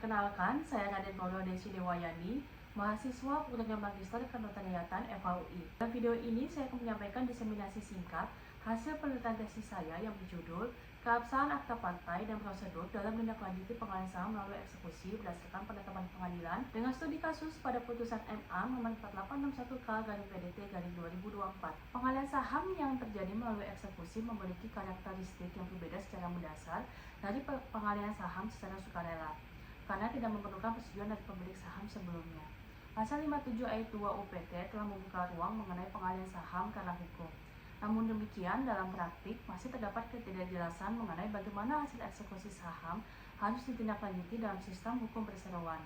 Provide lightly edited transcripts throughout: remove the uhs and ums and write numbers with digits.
Perkenalkan, saya Raden Maulana Desi Dewayani, mahasiswa program Magister Kenotariatan FHUI. Dalam video ini saya akan menyampaikan diseminasi singkat hasil penelitian tesis saya yang berjudul Keabsahan Akta Partai dan Prosedur dalam Menindaklanjuti Pengalihan Saham Melalui Eksekusi berdasarkan penetapan pengadilan dengan studi kasus pada putusan MA nomor 4861/PDT/2024. Pengalihan saham yang terjadi melalui eksekusi memiliki karakteristik yang berbeda secara mendasar dari pengalihan saham secara sukarela, karena tidak memerlukan persetujuan dari pemilik saham sebelumnya. Pasal 57 ayat 2 UPT telah membuka ruang mengenai pengalihan saham karena hukum. Namun demikian, dalam praktik masih terdapat ketidakjelasan mengenai bagaimana hasil eksekusi saham harus ditindaklanjuti dalam sistem hukum perseroan.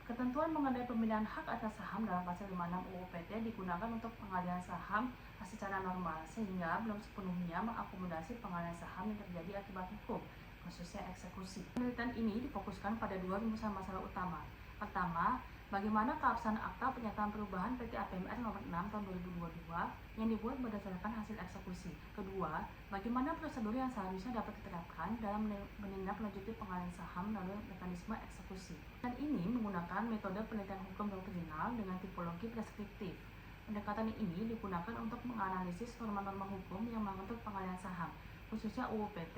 Ketentuan mengenai pemindahan hak atas saham dalam pasal 56 UU PT digunakan untuk pengalihan saham secara normal, sehingga belum sepenuhnya mengakomodasi pengalihan saham yang terjadi akibat hukum, khususnya eksekusi. Penelitian ini difokuskan pada dua rumusan masalah utama. Pertama, bagaimana keabsahan akta pernyataan perubahan PT APMR nomor 6 tahun 2022 yang dibuat berdasarkan hasil eksekusi. Kedua, bagaimana prosedur yang seharusnya dapat diterapkan dalam menindaklanjuti pengalihan saham melalui mekanisme eksekusi. Dan ini menggunakan metode penelitian hukum doktrinal dengan tipologi preskriptif. Pendekatan ini digunakan untuk menganalisis norma-norma hukum yang mengatur pengalihan saham, khususnya UU PT,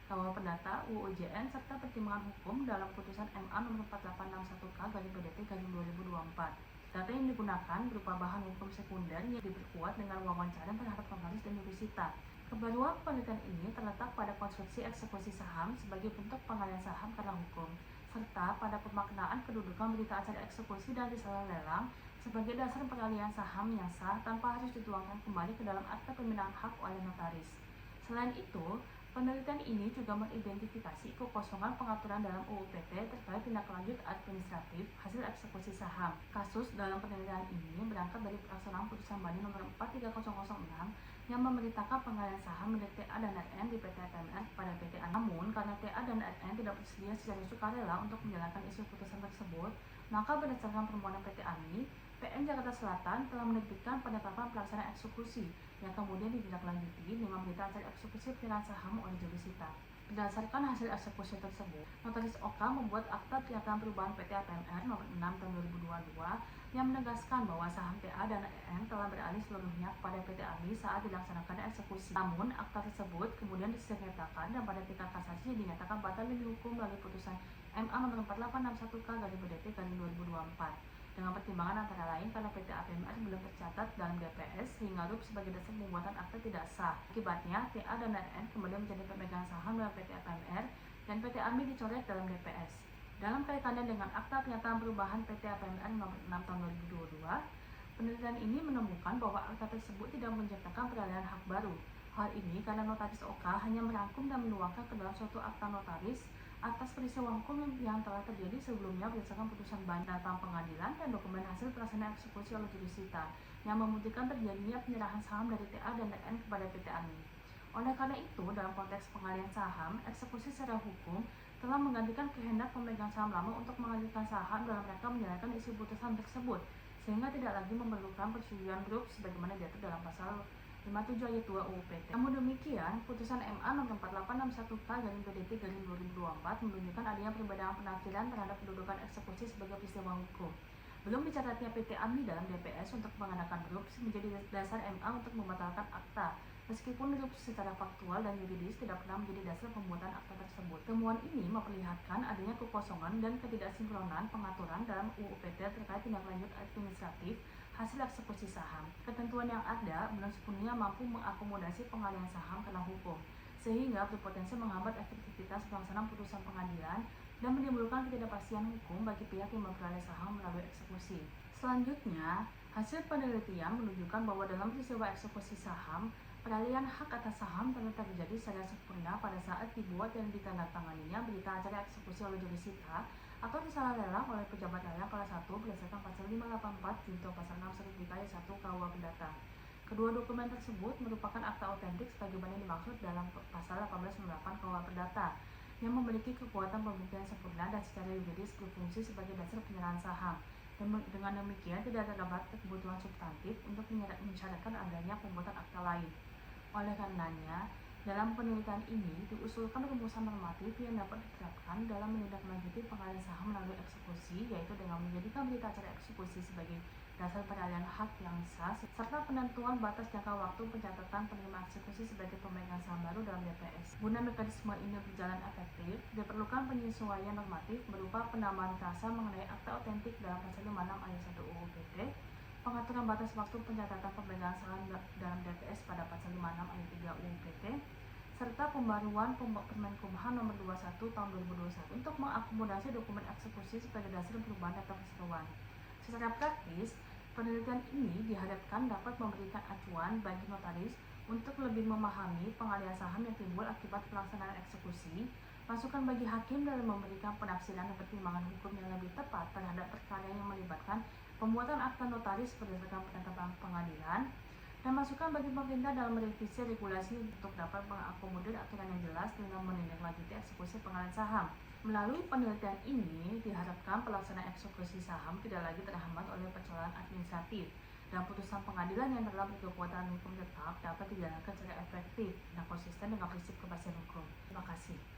KUH Perdata, UU JN, serta pertimbangan hukum dalam putusan MA nomor 4861/PDT/2024. Data yang digunakan berupa bahan hukum sekunder yang diperkuat dengan wawancara terhadap notaris dan jurusita. Kebaruan penelitian ini terletak pada konstruksi eksekusi saham sebagai bentuk pengalihan saham karena hukum, serta pada pemaknaan kedudukan berita acara eksekusi dan risalah lelang sebagai dasar pengalihan saham yang sah tanpa harus dituangkan kembali ke dalam akta pemindahan hak oleh notaris. Selain itu, penelitian ini juga mengidentifikasi kekosongan pengaturan dalam UU PT terkait tindak lanjut administratif hasil eksekusi saham. Kasus dalam penelitian ini berangkat dari pelaksanaan putusan banding nomor 43006 yang memerintahkan pengalihan saham milik TA dan RN di PT APMR kepada PT A. Namun, karena TA dan RN tidak bersedia secara sukarela untuk menjalankan isi putusan tersebut, maka berdasarkan permohonan PT AMI, PN Jakarta Selatan telah menerbitkan penetapan pelaksana eksekusi yang kemudian ditindaklanjuti dengan berita acara eksekusi penyerahan saham oleh jurusita. Berdasarkan hasil eksekusi tersebut, Notaris OK membuat akta pernyataan perubahan PT APMR nomor 6 tahun 2022 yang menegaskan bahwa saham TA dan RN telah beralih seluruhnya kepada PT AMI saat dilaksanakan eksekusi. Namun, akta tersebut kemudian disengketakan dan pada tingkat kasasi dinyatakan batal demi hukum melalui putusan MA nomor 4861/PDT/2024. Dengan pertimbangan antara lain karena PT APMR belum tercatat dalam DPS sehingga RUP sebagai dasar pembuatan akta tidak sah. Akibatnya, TA dan RN kembali menjadi pemegang saham dalam PT APMR dan PT AMI dicoret dalam DPS. Dalam kaitannya dengan akta pernyataan perubahan PT APMR nomor 6 tahun 2022, penelitian ini menemukan bahwa akta tersebut tidak menciptakan peralihan hak baru. Hal ini karena Notaris OK hanya merangkum dan menuangkan ke dalam suatu akta notaris atas peristiwa hukum yang telah terjadi sebelumnya berdasarkan putusan banding datang pengadilan dan dokumen hasil pelaksanaan eksekusi oleh jurusita yang membuktikan terjadinya penyerahan saham dari TA dan RN kepada PT AMI. Oleh karena itu, dalam konteks pengalihan saham, eksekusi secara hukum telah menggantikan kehendak pemegang saham lama untuk mengalihkan saham dalam rangka menjalankan isi putusan tersebut, sehingga tidak lagi memerlukan persetujuan grup sebagaimana diatur dalam pasal 57 ayat 2 UU PT. Namun demikian, putusan MA nomor 4861/PDT/2024 menunjukkan adanya perbedaan penafsiran terhadap kedudukan eksekusi sebagai peristiwa hukum. Belum dicatatnya PT AMI dalam DPS untuk mengadakan grup menjadi dasar MA untuk membatalkan akta, meskipun grup secara faktual dan yuridis tidak pernah menjadi dasar pembuatan akta tersebut. Temuan ini memperlihatkan adanya kekosongan dan ketidaksinkronan pengaturan dalam UU PT terkait tindak lanjut administratif hasil eksekusi saham. Ketentuan yang ada belum sepenuhnya mampu mengakomodasi pengalihan saham karena hukum, sehingga berpotensi menghambat efektivitas pelaksanaan putusan pengadilan dan menimbulkan ketidakpastian hukum bagi pihak yang memperoleh saham melalui eksekusi. Selanjutnya, hasil penelitian menunjukkan bahwa dalam peristiwa eksekusi saham, peralihan hak atas saham telah terjadi secara sempurna pada saat dibuat dan ditandatanganinya berita acara eksekusi oleh jurusita atau risalah lelang oleh pejabat lelang kelas 1 berdasarkan pasal 584 junto pasal 6 ayat 1 KUH Perdata. Kedua dokumen tersebut merupakan akta otentik sebagaimana dimaksud dalam pasal 1898 KUH Perdata yang memiliki kekuatan pembuktian sempurna dan secara yuridis berfungsi sebagai dasar penyerahan saham. Dengan demikian, tidak terdapat kebutuhan substantif untuk mensyaratkan adanya pembuatan akta lain. Oleh karenanya, Dalam penelitian ini, diusulkan rumusan normatif yang dapat diterapkan dalam menindaklanjuti pengalihan saham melalui eksekusi, yaitu dengan menjadikan berita acara eksekusi sebagai dasar peralihan hak yang sah, serta penentuan batas jangka waktu pencatatan penerima eksekusi sebagai pemegang saham baru dalam DPS. Guna mekanisme ini berjalan efektif, diperlukan penyesuaian normatif berupa penambahan frasa mengenai akta otentik dalam pasal 56 ayat 1 UU PT, pengaturan batas waktu pencatatan pemegang saham dalam DPS pada pasal 56 ayat 3 UU PT, serta pembaruan Permenkumham nomor 21 tahun 2021 untuk mengakomodasi dokumen eksekusi sebagai dasar perubahan data perseroan. Secara praktis, penelitian ini diharapkan dapat memberikan acuan bagi notaris untuk lebih memahami pengalihan saham yang timbul akibat pelaksanaan eksekusi, masukan bagi hakim dalam memberikan penafsiran dan pertimbangan hukum yang lebih tepat terhadap perkara yang melibatkan pembuatan akta notaris berdasarkan penetapan pengadilan, dan masukan bagi pemerintah dalam merevisi regulasi untuk dapat mengakomodir aturan yang jelas dengan menindaklanjuti eksekusi pengalihan saham. Melalui penelitian ini, diharapkan pelaksanaan eksekusi saham tidak lagi terhambat oleh persoalan administratif, dan putusan pengadilan yang telah berkekuatan hukum tetap dapat dijalankan secara efektif dan konsisten dengan prinsip kepastian hukum. Terima kasih.